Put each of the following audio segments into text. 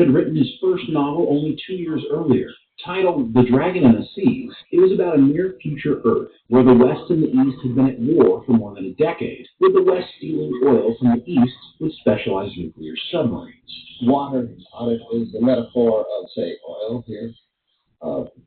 had written his first novel only 2 years earlier. Titled The Dragon and the Seas, it was about a near future Earth where the West and the East had been at war for more than a decade, with the West stealing oil from the East with specialized nuclear submarines. Water is the metaphor of, say, oil here.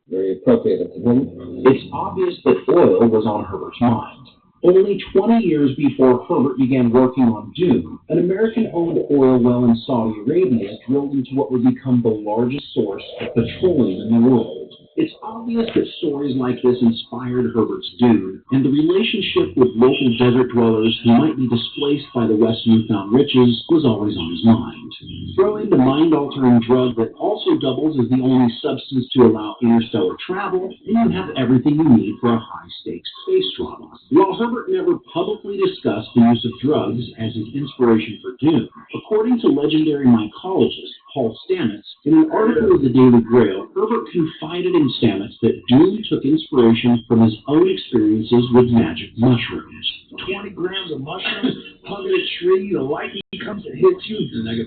Very appropriate to him. It's obvious that oil was on Herbert's mind. Only 20 years before Herbert began working on Dune, an American-owned oil well in Saudi Arabia drilled into what would become the largest source of petroleum in the world. It's obvious that stories like this inspired Herbert's Dune, and the relationship with local desert dwellers who might be displaced by the West's newfound riches was always on his mind. Throw in the mind-altering drug that also doubles as the only substance to allow interstellar travel, and you have everything you need for a high-stakes space drama. While Herbert never publicly discussed the use of drugs as his inspiration for Dune, according to legendary mycologist Paul Stamets, in an article of the Daily Grail, Herbert confided in Stamets that Dune took inspiration from his own experiences with magic mushrooms. 20 grams of mushrooms, hung at a tree, the lightning comes and hits you, and I go,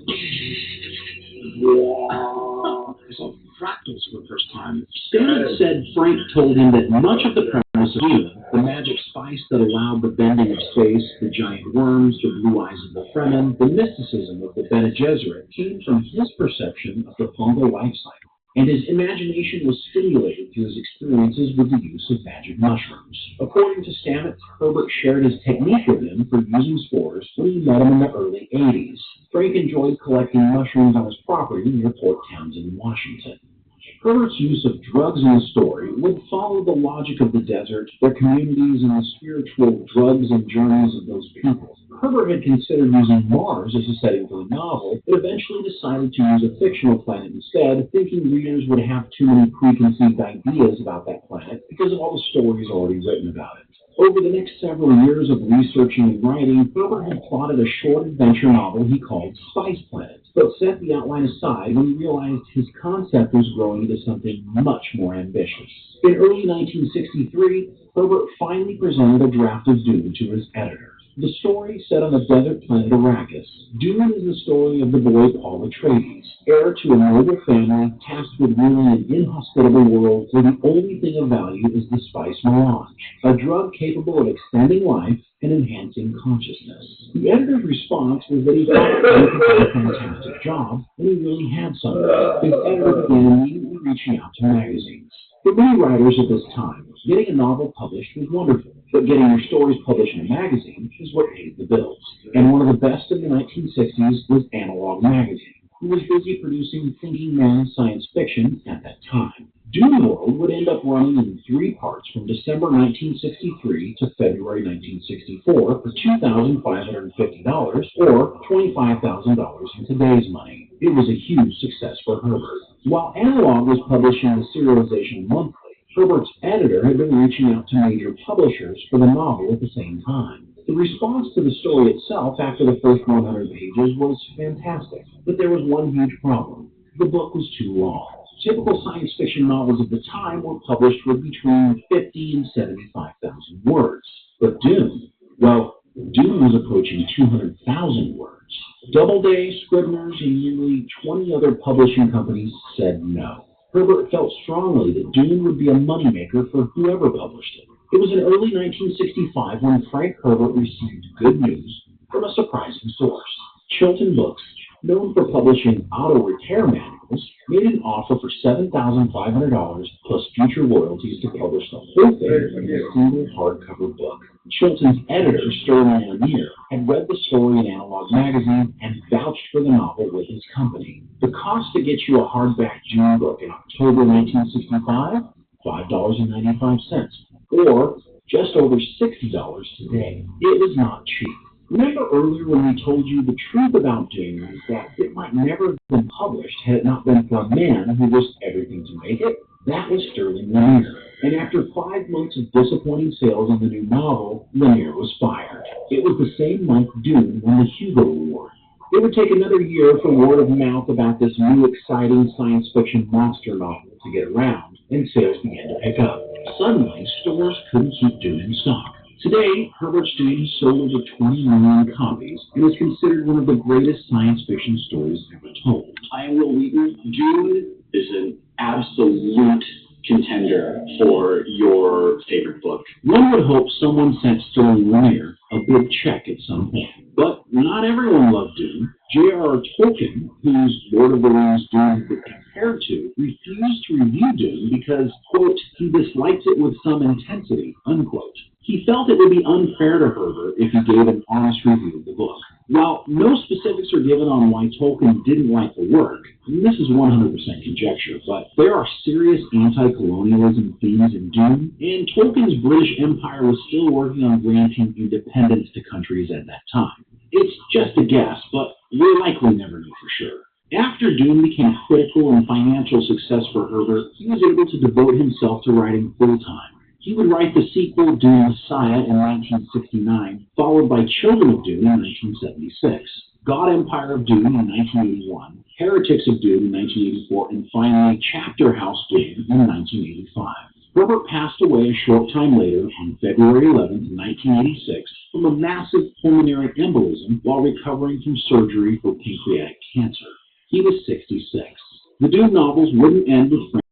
wow. I saw fractals for the first time. Stamets said Frank told him that much of the premise of Dune, the magic spice that allowed the bending of space, the giant worms, the blue eyes of the Fremen, the mysticism of the Bene Gesserit, came from his perception of the fungal life cycle, and his imagination was stimulated through his experiences with the use of magic mushrooms. According to Stamets, Herbert shared his technique with him for using spores when he met him in the early 80s. Frank enjoyed collecting mushrooms on his property near Port Townsend, Washington. Herbert's use of drugs in the story would follow the logic of the desert, their communities, and the spiritual drugs and journeys of those people. Herbert had considered using Mars as a setting for the novel, but eventually decided to use a fictional planet instead, thinking readers would have too many preconceived ideas about that planet because of all the stories already written about it. Over the next several years of researching and writing, Herbert had plotted a short adventure novel he called Spice Planet, but set the outline aside when he realized his concept was growing into something much more ambitious. In early 1963, Herbert finally presented a draft of Dune to his editor. The story, set on the desert planet Arrakis, Dune is the story of the boy Paul Atreides, heir to a noble family tasked with ruling an inhospitable world where the only thing of value is the spice melange, a drug capable of extending life and enhancing consciousness. The editor's response was that he thought he could do a fantastic job, and he really had something. His editor began immediately reaching out to magazines. For many writers at this time, getting a novel published was wonderful, but getting your stories published in a magazine is what paid the bills. And one of the best in the 1960s was Analog Magazine, who was busy producing thinking man science fiction at that time. Dune World would end up running in 3 parts from December 1963 to February 1964 for $2,550 or $25,000 in today's money. It was a huge success for Herbert. While Analog was publishing the serialization monthly, Herbert's editor had been reaching out to major publishers for the novel at the same time. The response to the story itself after the first 100 pages was fantastic, but there was one huge problem. The book was too long. Typical science fiction novels of the time were published with between 50 and 75,000 words. But Dune, well, Dune was approaching 200,000 words. Doubleday, Scribner's, and nearly 20 other publishing companies said no. Herbert felt strongly that Dune would be a moneymaker for whoever published it. It was in early 1965 when Frank Herbert received good news from a surprising source. Chilton Books, known for publishing auto repair manuals, made an offer for $7,500 plus future royalties to publish the whole thing in a single hardcover book. Chilton's editor, Sterling Lanier, had read the story in Analog Magazine and vouched for the novel with his company. The cost to get you a hardback Dune book in October 1965? $5.95, or just over $60 today. It was not cheap. Remember earlier when we told you the truth about Dune is that it might never have been published had it not been for a man who risked everything to make it? That was Sterling Lanier. And after 5 months of disappointing sales on the new novel, Lanier was fired. It was the same month Dune won the Hugo Award. It would take another year for word of mouth about this new exciting science fiction monster novel to get around, and sales began to pick up. Suddenly, stores couldn't keep Dune in stock. Today, Herbert's Dune sold over 20 million copies and is considered one of the greatest science fiction stories ever told. I am Will Wheaton. Dune is an absolute contender for your favorite book. One would hope someone sent Sterling Lemire a big check at some point. But not everyone loved Dune. J.R.R. Tolkien, whose Lord of the Rings Dune was compared to, refused to review Dune because, quote, he disliked it with some intensity, unquote. He felt it would be unfair to Herbert if he gave an honest review of the book. While no specifics are given on why Tolkien didn't like the work, and this is 100% conjecture, but there are serious anti-colonialism themes in Dune, and Tolkien's British Empire was still working on granting independence to countries at that time. It's just a guess, but we'll likely never know for sure. After Dune became a critical and financial success for Herbert, he was able to devote himself to writing full-time. He would write the sequel, Dune Messiah, in 1969, followed by Children of Dune in 1976, God Empire of Dune in 1981, Heretics of Dune in 1984, and finally Chapter House Dune in 1985. Herbert passed away a short time later, on February 11, 1986, from a massive pulmonary embolism while recovering from surgery for pancreatic cancer. He was 66. The Dune novels wouldn't end with